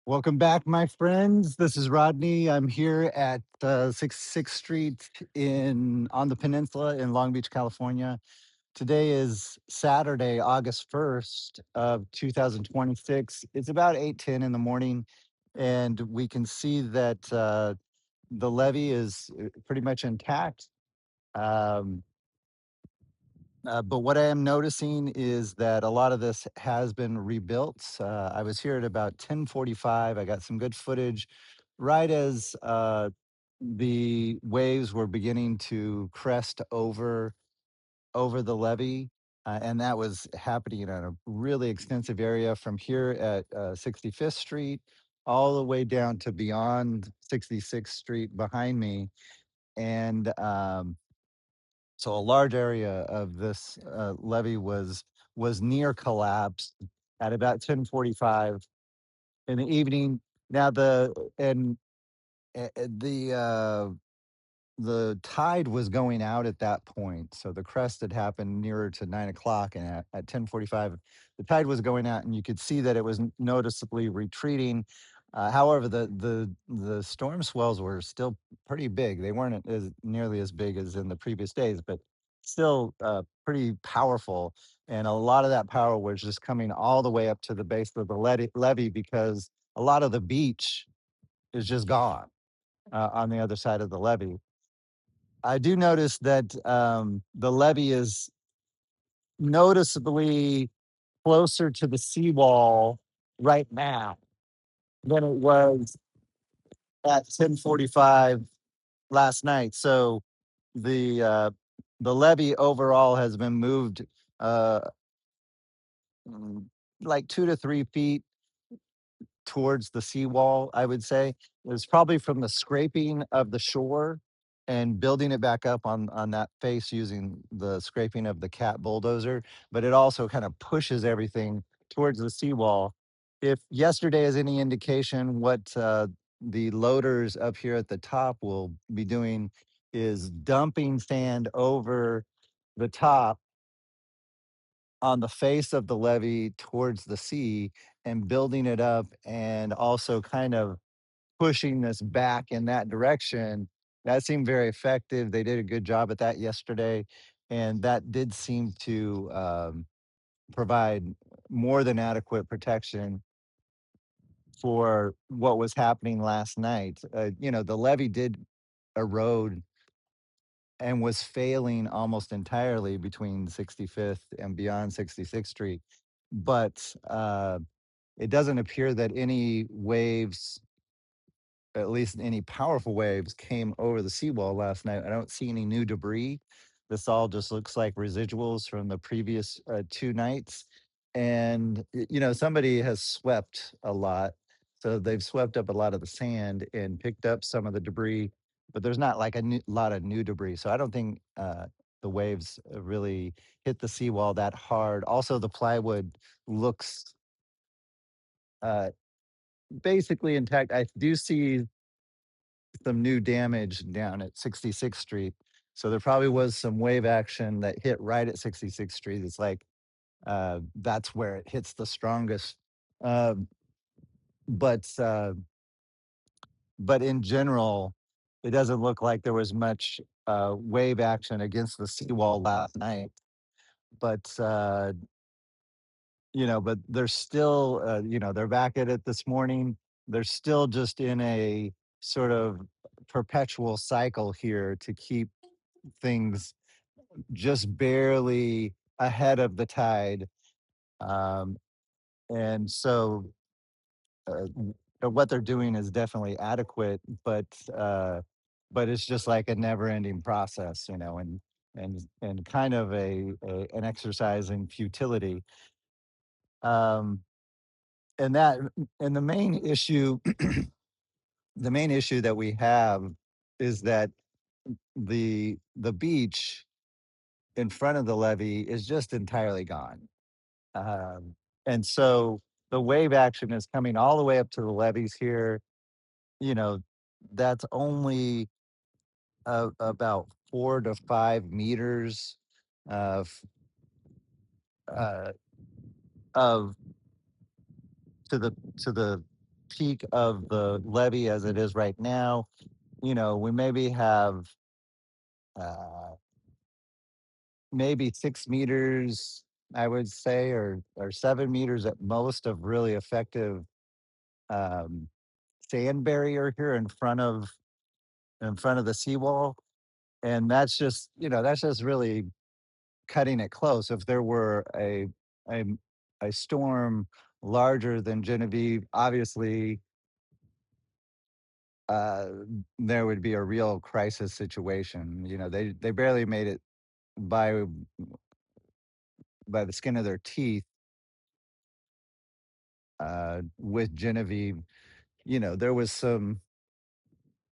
Welcome back, my friends. This is Rodney. I'm here at 66th Street in on the Peninsula in Long Beach, California. Today is Saturday, August 1st of 2026. It's about 8:10 in the morning, and we can see that the levee is pretty much intact. Um, but what I am noticing is that a lot of this has been rebuilt. I was here at about 10:45. I got some good footage right as the waves were beginning to crest over the levee, and that was happening on a really extensive area from here at 65th Street all the way down to beyond 66th Street behind me, and so a large area of this levee was near collapse at about 10:45 in the evening. Now the tide was going out at that point, so the crest had happened nearer to 9 o'clock, and at 10:45, the tide was going out, and you could see that it was noticeably retreating. However, the storm swells were still pretty big. They weren't as nearly as big as in the previous days, but still pretty powerful. And a lot of that power was just coming all the way up to the base of the levee because a lot of the beach is just gone on the other side of the levee. I do notice that the levee is noticeably closer to the seawall right now than it was at 10:45 last night. So the uh, the levee overall has been moved uh, mm, like 2 to 3 feet towards the seawall, I would say. It was probably from the scraping of the shore and building it back up on that face using the scraping of the cat bulldozer, but it also kind of pushes everything towards the seawall. If yesterday is any indication, what the loaders up here at the top will be doing is dumping sand over the top on the face of the levee towards the sea and building it up and also kind of pushing this back in that direction. That seemed very effective. They did a good job at that yesterday. And that did seem to provide more than adequate protection for what was happening last night. The levee did erode and was failing almost entirely between 65th and beyond 66th Street. But it doesn't appear that any waves, at least any powerful waves, came over the seawall last night. I don't see any new debris. This all just looks like residuals from the previous 2 nights. And, somebody has swept a lot. So they've swept up a lot of the sand and picked up some of the debris, but there's not like lot of new debris. So I don't think the waves really hit the seawall that hard. Also, the plywood looks uh, basically intact. I do see some new damage down at 66th Street. So there probably was some wave action that hit right at 66th Street. It's like that's where it hits the strongest. Uh, but uh, but in general, it doesn't look like there was much wave action against the seawall last night. But but they're still, they're back at it this morning. They're still just in a sort of perpetual cycle here to keep things just barely ahead of the tide. Um, and so what they're doing is definitely adequate, but it's just like a never-ending process, and kind of an exercise in futility. Um, and that and the main issue that we have is that the beach in front of the levee is just entirely gone. And so the wave action is coming all the way up to the levees here. You know, that's only about 4 to 5 meters of uh, of to the peak of the levee as it is right now, we maybe have uh, maybe 6 meters, I would say, or 7 meters at most of really effective um, sand barrier here in front of the seawall, and that's just really cutting it close. If there were a a storm larger than Genevieve, obviously uh, there would be a real crisis situation. They barely made it by by the skin of their teeth with Genevieve. There was some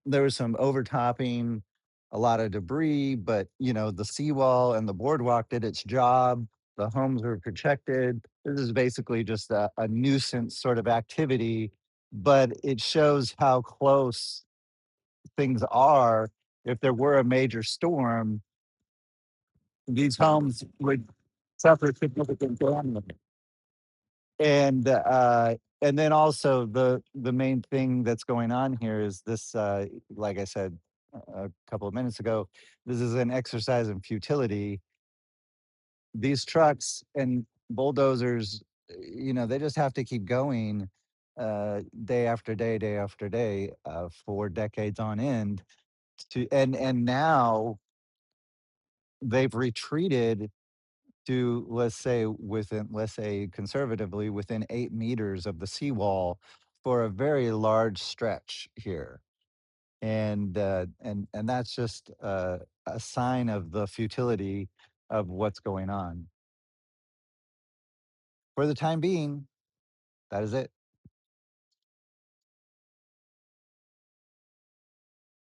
overtopping, a lot of debris, but the seawall and the boardwalk did its job. The homes were protected. This is basically just a nuisance sort of activity, but it shows how close things are. If there were a major storm, these homes would suffer significant damage. And then also the main thing that's going on here is this, like I said a couple of minutes ago, this is an exercise in futility. These trucks and bulldozers, they just have to keep going day after day after day for decades on end. And now they've retreated to, let's say conservatively, within 8 meters of the seawall for a very large stretch here. And that's just a sign of the futility of what's going on. For the time being, that is it.